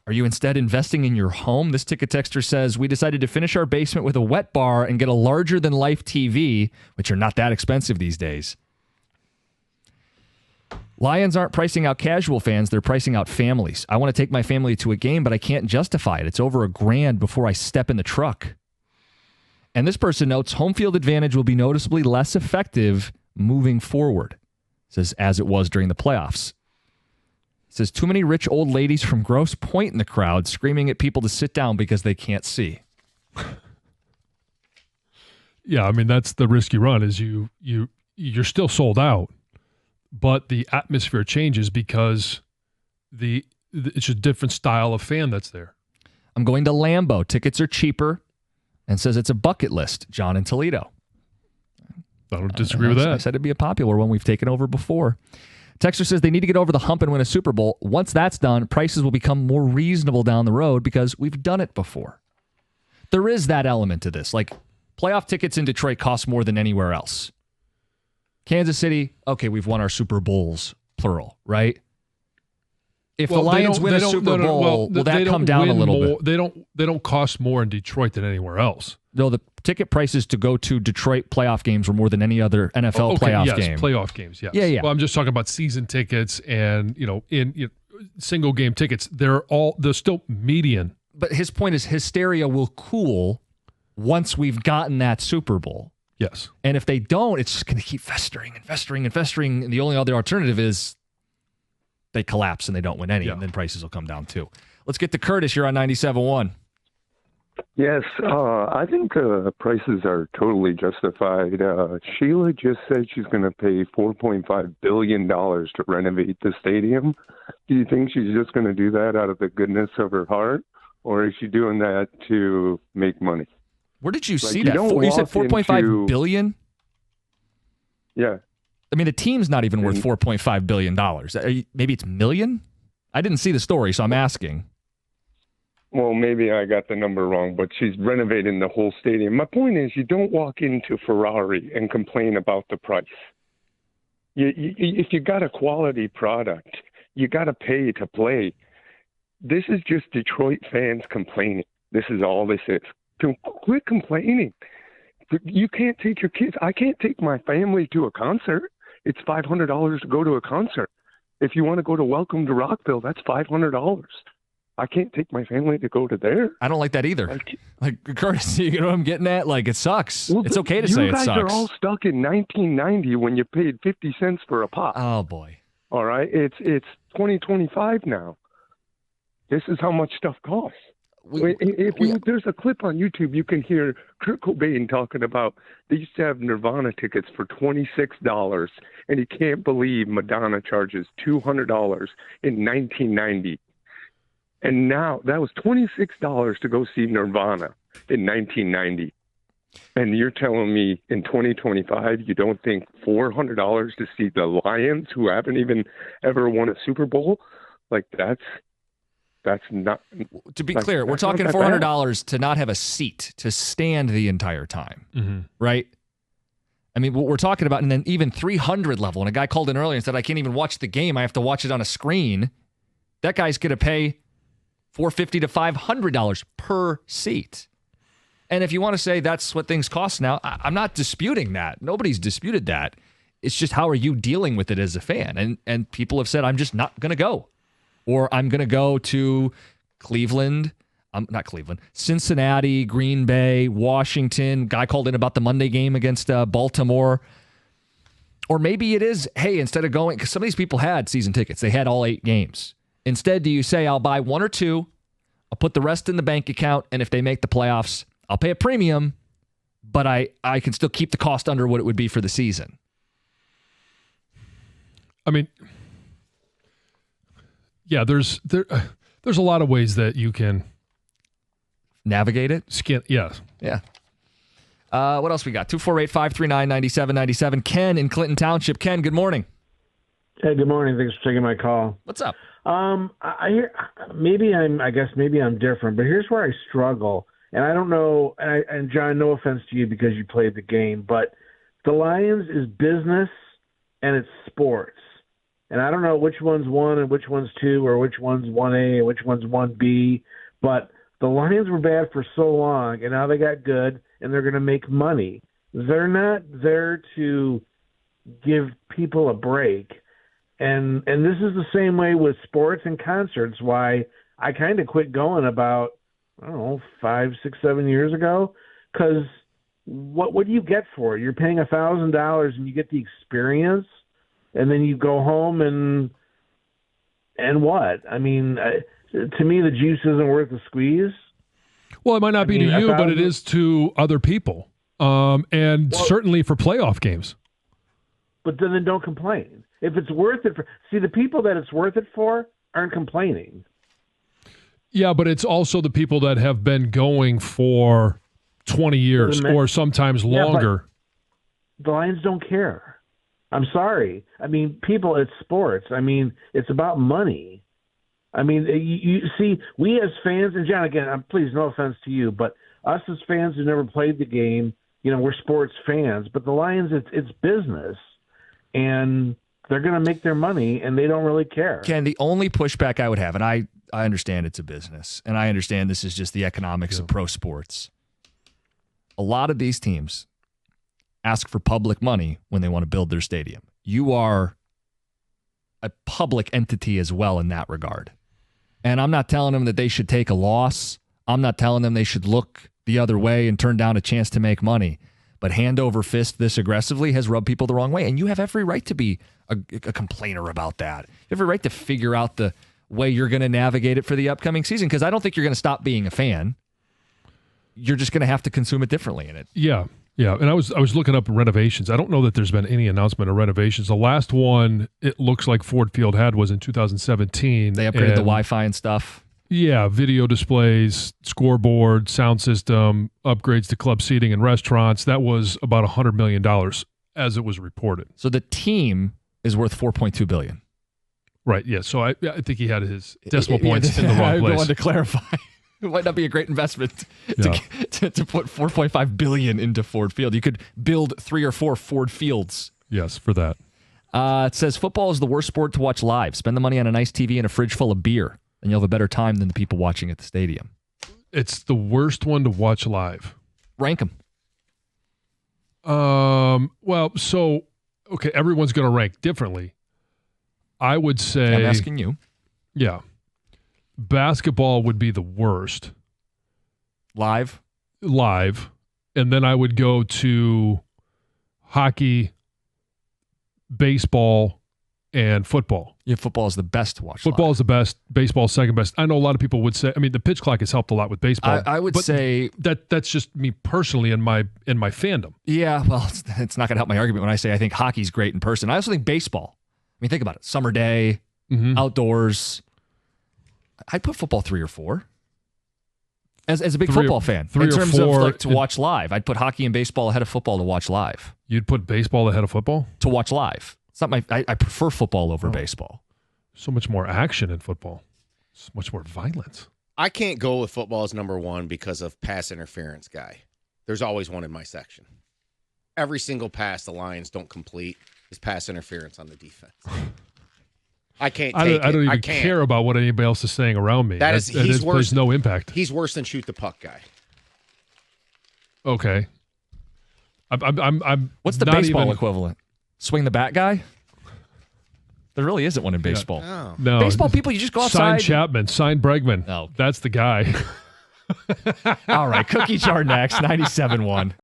Are you instead investing in your home? This ticket texter says, we decided to finish our basement with a wet bar and get a larger-than-life TV, which are not that expensive these days. Lions aren't pricing out casual fans. They're pricing out families. I want to take my family to a game, but I can't justify it. It's over $1,000 before I step in the truck. And this person notes, home field advantage will be noticeably less effective moving forward. Says, as it was during the playoffs. Says, too many rich old ladies from Grosse Pointe in the crowd screaming at people to sit down because they can't see. Yeah, I mean, that's the risk you run is you're still sold out, but the atmosphere changes because it's a different style of fan that's there. I'm going to Lambeau. Tickets are cheaper. And says it's a bucket list. John in Toledo. I don't disagree with that. I said it'd be a popular one we've taken over before. Texter says they need to get over the hump and win a Super Bowl. Once that's done, prices will become more reasonable down the road because we've done it before. There is that element to this. Like, playoff tickets in Detroit cost more than anywhere else. Kansas City, okay, we've won our Super Bowls, plural, right? If the Lions win a Super Bowl, will that come down a little bit? They don't cost more in Detroit than anywhere else. No, the ticket prices to go to Detroit playoff games were more than any other NFL playoff game. Playoff games, yes. Yeah. Well, I'm just talking about season tickets and single game tickets. They're still median. But his point is hysteria will cool once we've gotten that Super Bowl. Yes. And if they don't, it's just going to keep festering and festering and festering. And the only other alternative is they collapse and they don't win any, and then prices will come down too. Let's get to Curtis. You're on 97.1. Yes, I think prices are totally justified. Sheila just said she's going to pay $4.5 billion to renovate the stadium. Do you think she's just going to do that out of the goodness of her heart, or is she doing that to make money? Where did you see that? You said $4.5 billion? Yeah. I mean, the team's not even worth $4.5 billion. Maybe it's million? I didn't see the story, so I'm asking. Well, maybe I got the number wrong, but she's renovating the whole stadium. My point is, you don't walk into Ferrari and complain about the price. If you got a quality product, you got to pay to play. This is just Detroit fans complaining. This is all this is. Quit complaining. You can't take your kids. I can't take my family to a concert. It's $500 to go to a concert. If you want to go to Welcome to Rockville, that's $500. I can't take my family to go to there. I don't like that either. Like Curtis, you know what I'm getting at? Like, it sucks. Well, it's okay to say it sucks. You guys are all stuck in 1990 when you paid 50 cents for a pop. Oh, boy. All right? It's 2025 now. This is how much stuff costs. There's a clip on YouTube, you can hear Kurt Cobain talking about they used to have Nirvana tickets for $26, and he can't believe Madonna charges $200 in 1990. And now that was $26 to go see Nirvana in 1990. And you're telling me in 2025 you don't think $400 to see the Lions, who haven't even ever won a Super Bowl? Like, that's not. To be clear, we're talking $400 to not have a seat, to stand the entire time, right? I mean, what we're talking about, and then even 300 level, and a guy called in earlier and said, I can't even watch the game. I have to watch it on a screen. That guy's going to pay $450 to $500 per seat. And if you want to say that's what things cost now, I'm not disputing that. Nobody's disputed that. It's just, how are you dealing with it as a fan? And people have said, I'm just not going to go. Or I'm going to go to Cincinnati, Green Bay, Washington. Guy called in about the Monday game against Baltimore. Or maybe it is, hey, instead of going, because some of these people had season tickets. They had all 8 games. Instead, do you say, I'll buy 1 or 2, I'll put the rest in the bank account, and if they make the playoffs, I'll pay a premium, but I can still keep the cost under what it would be for the season? I mean, yeah, there's a lot of ways that you can navigate it. Yes. Yeah. What else we got? 248-539-9797. Ken in Clinton Township. Ken, good morning. Hey, good morning. Thanks for taking my call. What's up? Maybe I'm different, but here's where I struggle. And I don't know, and John, no offense to you because you played the game, but the Lions is business and it's sports. and I don't know which one's 1 and which one's 2 or which one's 1A and which one's 1B, but the Lions were bad for so long, and now they got good, and they're going to make money. They're not there to give people a break. And this is the same way with sports and concerts, why I kind of quit going about, I don't know, 5, 6, 7 years ago, because what do you get for it? You're paying $1,000 and you get the experience, and then you go home and what? I mean, to me, the juice isn't worth the squeeze. Well, it might not be to you, but it is to other people, certainly for playoff games. But then don't complain. If it's worth it the people that it's worth it for aren't complaining. Yeah, but it's also the people that have been going for 20 years or sometimes longer. The Lions don't care. I'm sorry. I mean, people, it's sports. I mean, it's about money. I mean, you see, we as fans, and John, again, please, no offense to you, but us as fans who never played the game, we're sports fans. But the Lions, it's business. And they're going to make their money, and they don't really care. Ken, the only pushback I would have, and I understand it's a business, and I understand this is just the economics of pro sports. A lot of these teams ask for public money when they want to build their stadium. You are a public entity as well in that regard. And I'm not telling them that they should take a loss. I'm not telling them they should look the other way and turn down a chance to make money. But hand over fist this aggressively has rubbed people the wrong way. And you have every right to be a complainer about that. You have every right to figure out the way you're going to navigate it for the upcoming season, because I don't think you're going to stop being a fan. You're just going to have to consume it differently in it. Yeah. And I was looking up renovations. I don't know that there's been any announcement of renovations. The last one it looks like Ford Field had was in 2017. They upgraded the Wi-Fi and stuff. Yeah, video displays, scoreboard, sound system, upgrades to club seating and restaurants. That was about $100 million as it was reported. So the team is worth $4.2 billion. Right, yeah. So I think he had his decimal points in the wrong place. I wanted to clarify. It might not be a great investment to put $4.5 billion into Ford Field. You could build 3 or 4 Ford Fields. Yes, for that. It says football is the worst sport to watch live. Spend the money on a nice TV and a fridge full of beer, and you'll have a better time than the people watching at the stadium. It's the worst one to watch live. Rank them. Well, so, okay, everyone's going to rank differently. I would say... I'm asking you. Yeah. Basketball would be the worst. Live. And then I would go to hockey, baseball, and football. Yeah, football is the best to watch. Football is the best. Baseball is second best. I know a lot of people would say. I mean, the pitch clock has helped a lot with baseball. I would say that's just me personally in my fandom. Yeah, well, it's not going to help my argument when I say I think hockey's great in person. I also think baseball. I mean, think about it: summer day, outdoors. I'd put football 3 or 4. As a big football fan, in terms of like to watch live, I'd put hockey and baseball ahead of football to watch live. You'd put baseball ahead of football to watch live. It's not my. I prefer football over baseball. So much more action in football. So much more violence. I can't go with football as number 1 because of pass interference guy. There's always one in my section. Every single pass the Lions don't complete is pass interference on the defense. I can't take it. I don't even care about what anybody else is saying around me. He's worse. There's no impact. He's worse than shoot the puck guy. Okay. I'm What's the baseball equivalent? Swing the bat guy? There really isn't one in baseball. Yeah. No. Baseball people, you just go outside. Sign Chapman. Sign Bregman. No. That's the guy. All right. Cookie jar next. 97.1.